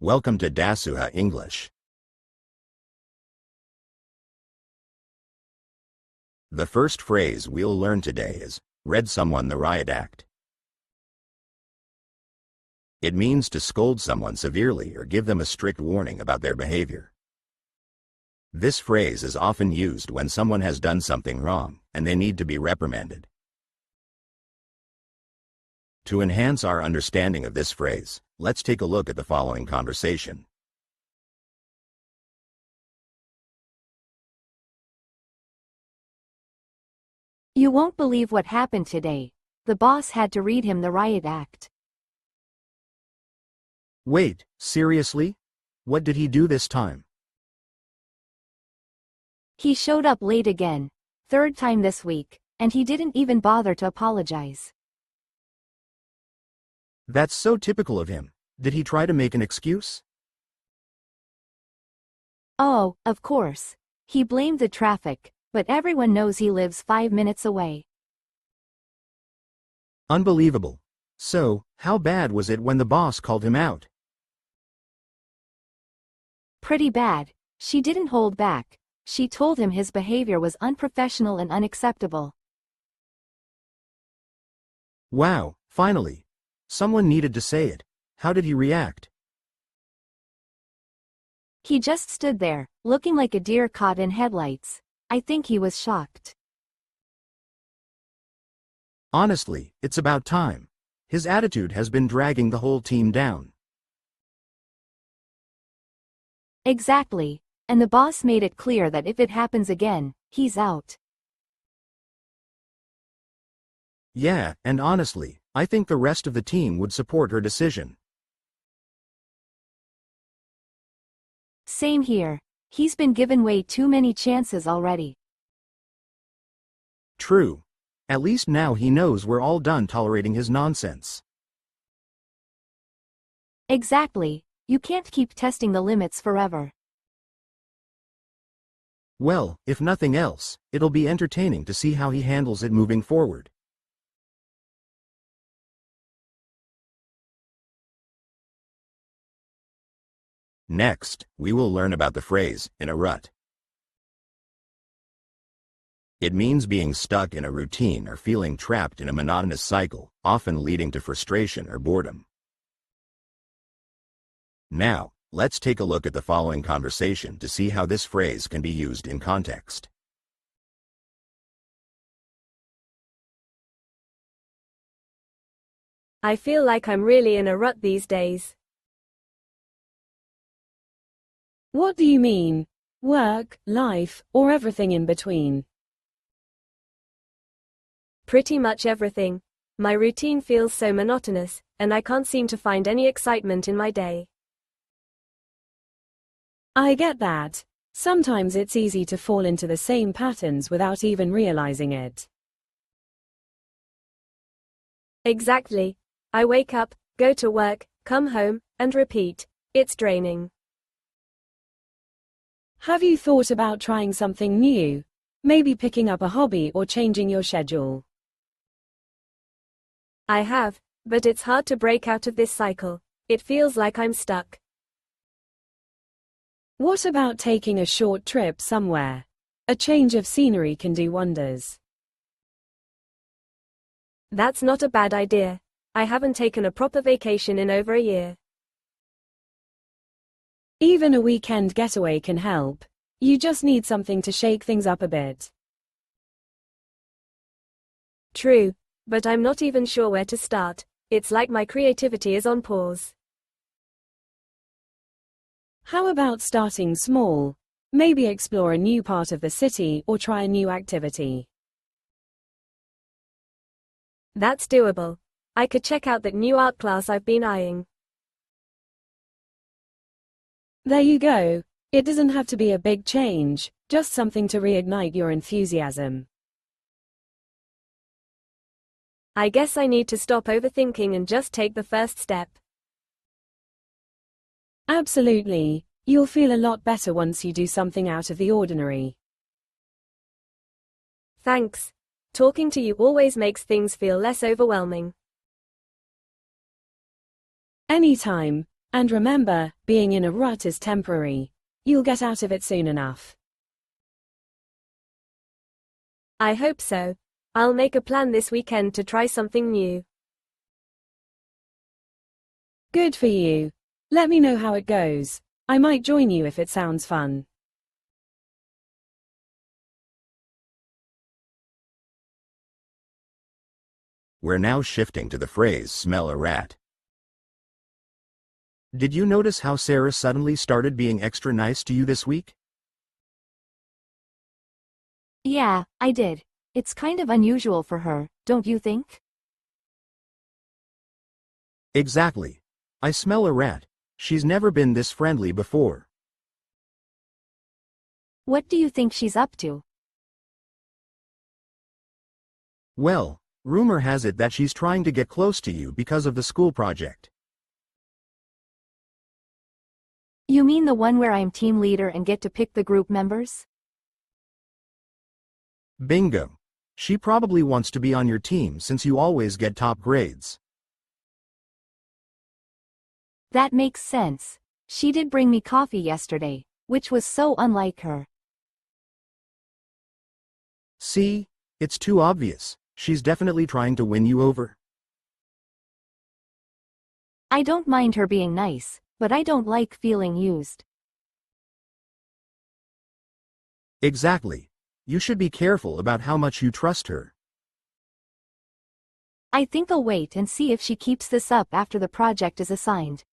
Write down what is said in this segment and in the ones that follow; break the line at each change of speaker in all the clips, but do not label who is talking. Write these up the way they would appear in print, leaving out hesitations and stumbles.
Welcome to Dasuha English. The first phrase we'll learn today is, read someone the riot act. It means to scold someone severely or give them a strict warning about their behavior. This phrase is often used when someone has done something wrong and they need to be reprimanded. To enhance our understanding of this phrase, let's take a look at the following conversation.
You won't believe what happened today. The boss had to read him the riot act.
Wait, seriously? What did he do this time?
He showed up late again, third time this week, and he didn't even bother to apologize.
That's so typical of him. Did he try to make an excuse?
Oh, of course. He blamed the traffic, but everyone knows he lives 5 minutes away.
Unbelievable. So, how bad was it when the boss called him out?
Pretty bad. She didn't hold back. She told him his behavior was unprofessional and unacceptable.
Wow, finally. Someone needed to say it. How did he react?
He just stood there, looking like a deer caught in headlights. I think he was shocked.
Honestly, it's about time. His attitude has been dragging the whole team down.
Exactly. And the boss made it clear that if it happens again, he's out.
Yeah, and honestly, I think the rest of the team would support her decision.
Same here. He's been given way too many chances already.
True. At least now he knows we're all done tolerating his nonsense.
Exactly. You can't keep testing the limits forever.
Well, if nothing else, it'll be entertaining to see how he handles it moving forward. Next, we will learn about the phrase, in a rut. It means being stuck in a routine or feeling trapped in a monotonous cycle, often leading to frustration or boredom. Now, let's take a look at the following conversation to see how this phrase can be used in context.
I feel like I'm really in a rut these days.
What do you mean? Work, life, or everything in between?
Pretty much everything. My routine feels so monotonous, and I can't seem to find any excitement in my day.
I get that. Sometimes it's easy to fall into the same patterns without even realizing it.
Exactly. I wake up, go to work, come home, and repeat. It's draining.
Have you thought about trying something new? Maybe picking up a hobby or changing your schedule?
I have, but it's hard to break out of this cycle. It feels like I'm stuck.
What about taking a short trip somewhere? A change of scenery can do wonders.
That's not a bad idea. I haven't taken a proper vacation in over a year.
Even a weekend getaway can help. You just need something to shake things up a bit.
True, but I'm not even sure where to start. It's like my creativity is on pause.
How about starting small? Maybe explore a new part of the city or try a new activity.
That's doable. I could check out that new art class I've been eyeing.
There you go. It doesn't have to be a big change, just something to reignite your enthusiasm.
I guess I need to stop overthinking and just take the first step.
Absolutely. You'll feel a lot better once you do something out of the ordinary.
Thanks. Talking to you always makes things feel less overwhelming.
Anytime. And remember, being in a rut is temporary. You'll get out of it soon enough.
I hope so. I'll make a plan this weekend to try something new.
Good for you. Let me know how it goes. I might join you if it sounds fun.
We're now shifting to the phrase smell a rat. Did you notice how Sarah suddenly started being extra nice to you this week?
Yeah, I did. It's kind of unusual for her, don't you think?
Exactly. I smell a rat. She's never been this friendly before.
What do you think she's up to?
Well, rumor has it that she's trying to get close to you because of the school project.
You mean the one where I'm team leader and get to pick the group members?
Bingo. She probably wants to be on your team since you always get top grades.
That makes sense. She did bring me coffee yesterday, which was so unlike her.
See? It's too obvious. She's definitely trying to win you over.
I don't mind her being nice, but I don't like feeling used.
Exactly. You should be careful about how much you trust her.
I think I'll wait and see if she keeps this up after the project is assigned.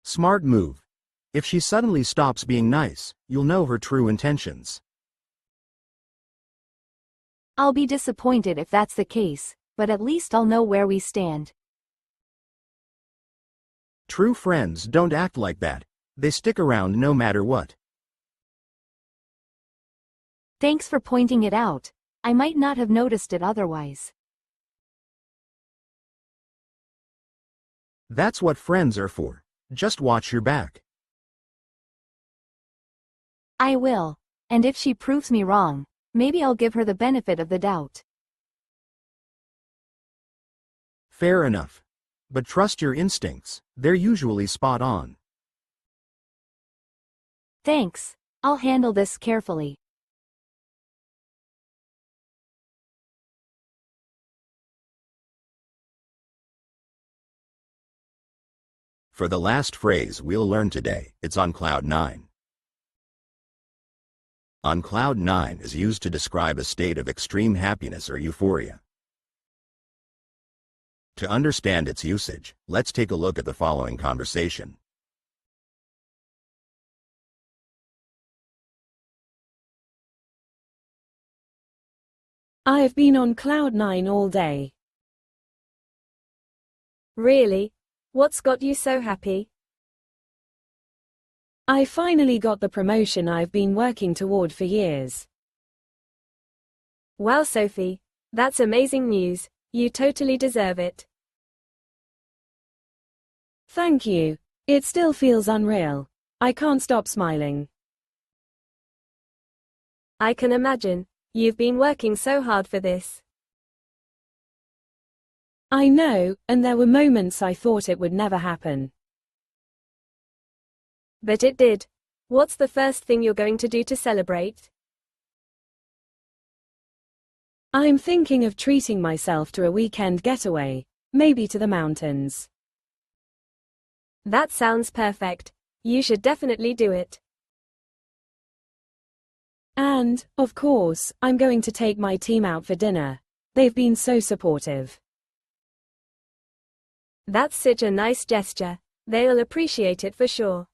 Smart move. If she suddenly stops being nice, you'll know her true intentions.
I'll be disappointed if that's the case, but at least I'll know where we stand.
True friends don't act like that. They stick around no matter what.
Thanks for pointing it out. I might not have noticed it otherwise.
That's what friends are for. Just watch your back.
I will. And if she proves me wrong, maybe I'll give her the benefit of the doubt.
Fair enough. But trust your instincts, they're usually spot on.
Thanks. I'll handle this carefully.
For the last phrase we'll learn today, it's on cloud 9. On cloud 9 is used to describe a state of extreme happiness or euphoria. To understand its usage, let's take a look at the following conversation.
I've been on cloud 9 all day.
Really? What's got you so happy?
I finally got the promotion I've been working toward for years.
Wow, Sophie. That's amazing news. You totally deserve it.
Thank you. It still feels unreal. I can't stop smiling.
I can imagine. You've been working so hard for this.
I know, and there were moments I thought it would never happen.
But it did. What's the first thing you're going to do to celebrate?
I'm thinking of treating myself to a weekend getaway, maybe to the mountains.
That sounds perfect. You should definitely do it.
And, of course, I'm going to take my team out for dinner. They've been so supportive.
That's such a nice gesture. They'll appreciate it for sure.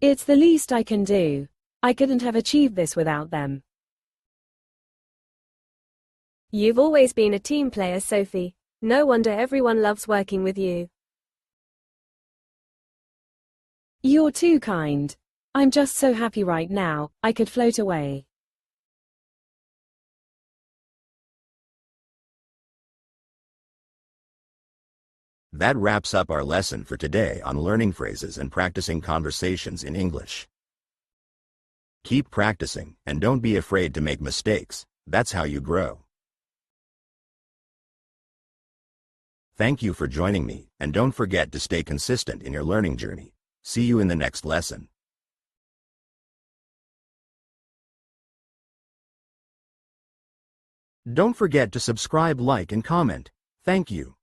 It's the least I can do. I couldn't have achieved this without them.
You've always been a team player, Sophie. No wonder everyone loves working with you.
You're too kind. I'm just so happy right now, I could float away.
That wraps up our lesson for today on learning phrases and practicing conversations in English. Keep practicing, and don't be afraid to make mistakes. That's how you grow. Thank you for joining me, and don't forget to stay consistent in your learning journey. See you in the next lesson. Don't forget to subscribe, like, and comment. Thank you.